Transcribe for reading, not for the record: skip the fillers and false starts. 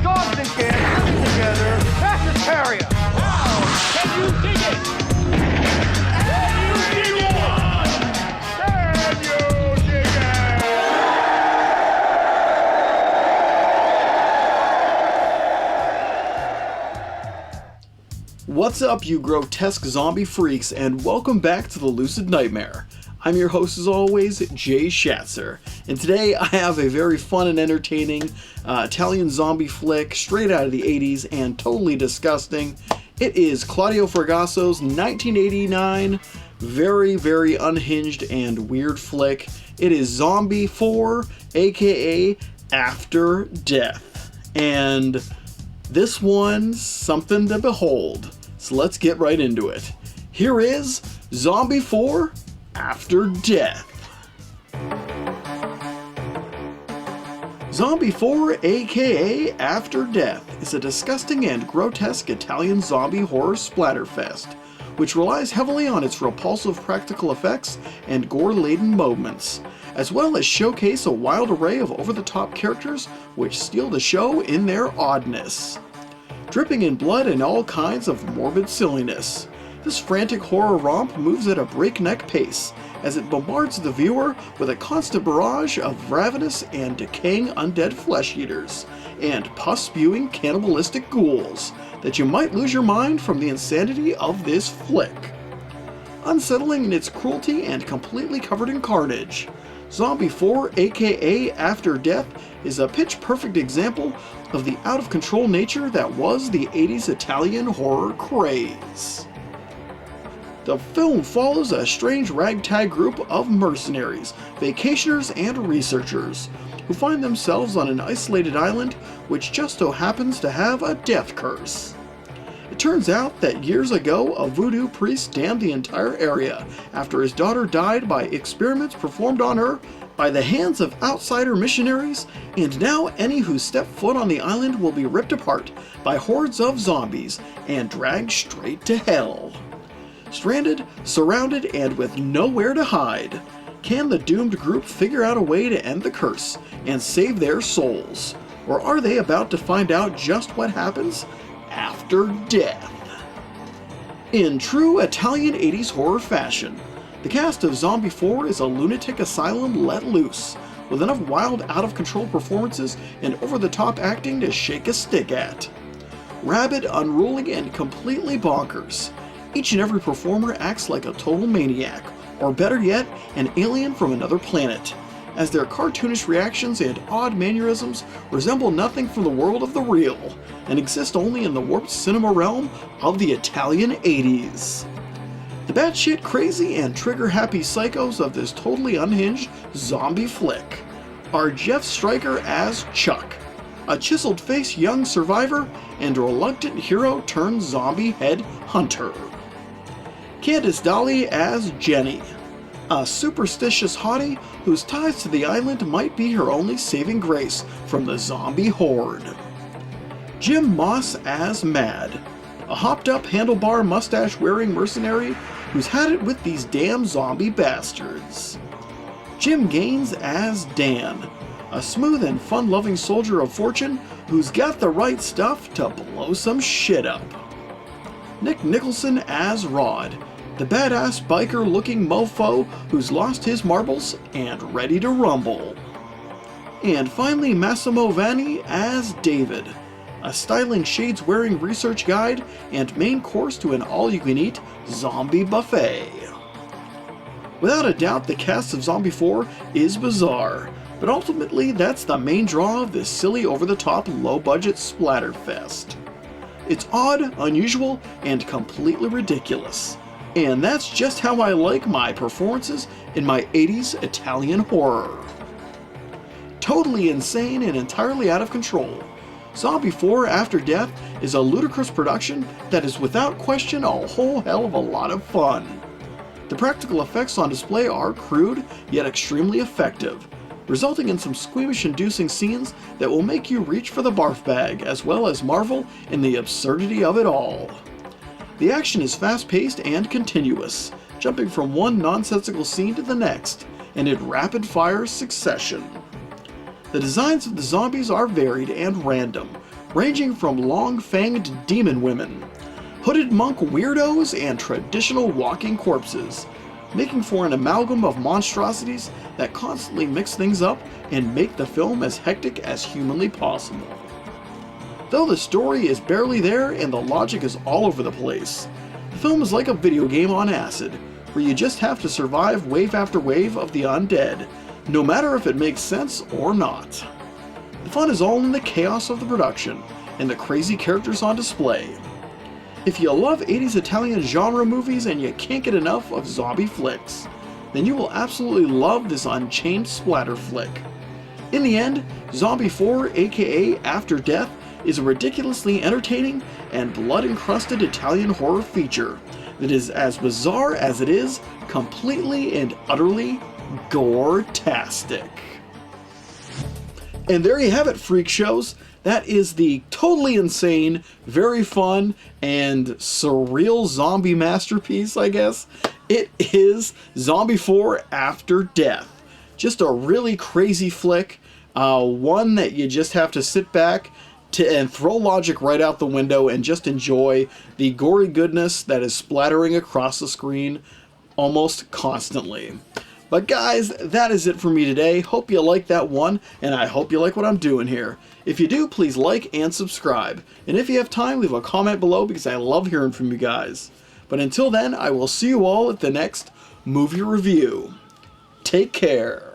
Dogs and cats living together. Vegetarian. Wow! Can you dig it? Can you dig it? Can you dig it? What's up, you grotesque zombie freaks, and welcome back to the Lucid Nightmare. I'm your host, as always, Jay Schatzer, and today I have a very fun and entertaining Italian zombie flick straight out of the 80s and totally disgusting. It is Claudio Fragaso's 1989 very, very unhinged and weird flick. It is Zombie 4, aka After Death, and this one's something to behold, so let's get right into it. Here is Zombie 4, After Death. Zombie 4, aka After Death, is a disgusting and grotesque Italian zombie horror splatterfest, which relies heavily on its repulsive practical effects and gore-laden moments, as well as showcase a wild array of over-the-top characters which steal the show in their oddness. Dripping in blood and all kinds of morbid silliness, this frantic horror romp moves at a breakneck pace as it bombards the viewer with a constant barrage of ravenous and decaying undead flesh eaters and pus-spewing cannibalistic ghouls that you might lose your mind from the insanity of this flick. Unsettling in its cruelty and completely covered in carnage, Zombie 4, aka After Death, is a pitch-perfect example of the out-of-control nature that was the 80s Italian horror craze. The film follows a strange ragtag group of mercenaries, vacationers, and researchers who find themselves on an isolated island which just so happens to have a death curse. It turns out that years ago a voodoo priest damned the entire area after his daughter died by experiments performed on her by the hands of outsider missionaries, and now any who step foot on the island will be ripped apart by hordes of zombies and dragged straight to hell. Stranded, surrounded, and with nowhere to hide, can the doomed group figure out a way to end the curse and save their souls? Or are they about to find out just what happens after death? In true Italian 80s horror fashion, the cast of Zombie 4 is a lunatic asylum let loose, with enough wild, out-of-control performances and over-the-top acting to shake a stick at. Rabid, unruly, and completely bonkers, each and every performer acts like a total maniac, or better yet, an alien from another planet, as their cartoonish reactions and odd mannerisms resemble nothing from the world of the real, and exist only in the warped cinema realm of the Italian 80s. The batshit crazy and trigger-happy psychos of this totally unhinged zombie flick are Jeff Stryker as Chuck, a chiseled-faced young survivor and a reluctant hero-turned-zombie head hunter. Candice Dolly as Jenny, a superstitious hottie whose ties to the island might be her only saving grace from the zombie horde. Jim Moss as Mad, a hopped-up handlebar mustache-wearing mercenary who's had it with these damn zombie bastards. Jim Gaines as Dan, a smooth and fun-loving soldier of fortune who's got the right stuff to blow some shit up. Nick Nicholson as Rod, the badass biker-looking mofo who's lost his marbles and ready to rumble. And finally, Massimo Vanni as David, a styling shades-wearing research guide and main course to an all-you-can-eat zombie buffet. Without a doubt, the cast of Zombie 4 is bizarre, but ultimately that's the main draw of this silly, over-the-top, low-budget splatterfest. It's odd, unusual, and completely ridiculous. And that's just how I like my performances in my 80s Italian horror. Totally insane and entirely out of control. Zombie 4 After Death is a ludicrous production that is without question a whole hell of a lot of fun. The practical effects on display are crude, yet extremely effective, resulting in some squeamish-inducing scenes that will make you reach for the barf bag, as well as marvel in the absurdity of it all. The action is fast-paced and continuous, jumping from one nonsensical scene to the next, and in rapid-fire succession. The designs of the zombies are varied and random, ranging from long-fanged demon women, hooded monk weirdos, and traditional walking corpses, making for an amalgam of monstrosities that constantly mix things up and make the film as hectic as humanly possible. Though the story is barely there and the logic is all over the place, the film is like a video game on acid, where you just have to survive wave after wave of the undead, no matter if it makes sense or not. The fun is all in the chaos of the production and the crazy characters on display. If you love 80s Italian genre movies and you can't get enough of zombie flicks, then you will absolutely love this unchained splatter flick. In the end, Zombie 4 aka After Death is a ridiculously entertaining and blood-encrusted Italian horror feature that is as bizarre as it is completely and utterly gore-tastic. And there you have it, freak shows. That is the totally insane, very fun, and surreal zombie masterpiece, I guess. It is Zombie 4 After Death. Just a really crazy flick, one that you just have to sit back and throw logic right out the window and just enjoy the gory goodness that is splattering across the screen almost constantly. But guys, that is it for me today. Hope you like that one, and I hope you like what I'm doing here. If you do, please like and subscribe. And if you have time, leave a comment below because I love hearing from you guys. But until then, I will see you all at the next movie review. Take care.